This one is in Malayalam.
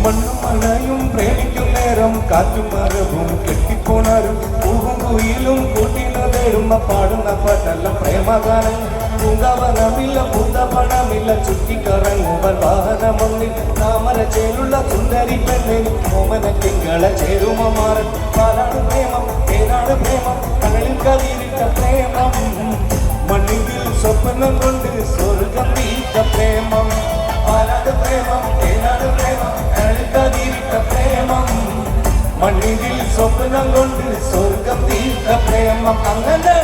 മണ്ണും മഴയും പ്രേമിക്കും നേരം കാറ്റും മരവും കെട്ടിപ്പോണാരും പൂവും കുയിലും കൂട്ടിന തേടുമ്പ പാടുന്ന പാട്ടല്ല പ്രേമഗാനം പൂങ്കവനമില്ല പൂന്തപണമില്ല ചുറ്റിക്കറങ്ങുവർ വാഹനമൊന്നിൽ താമര ചേലുള്ള സുന്ദരി പെണ്ണിന് ഓമന തിങ്കള ചേരുമ മാറൻ പാലാണ് പ്രേമം ഏതാണ് പ്രേമം കടലിൽ കതിരിട്ട പ്രേമം മണ്ണിൽ സ്വപ്നം കൊണ്ട് സ്വർഗം വീട്ട പ്രേമം പാലാണ് പ്രേമം ഏതാണ് പ്രേമം കടലിൽ കതിരിട്ട പ്രേമം മണ്ണിൽ സ്വപ്നം കൊണ്ട് സ്വർഗം വീട്ട പ്രേമം അങ്ങനെ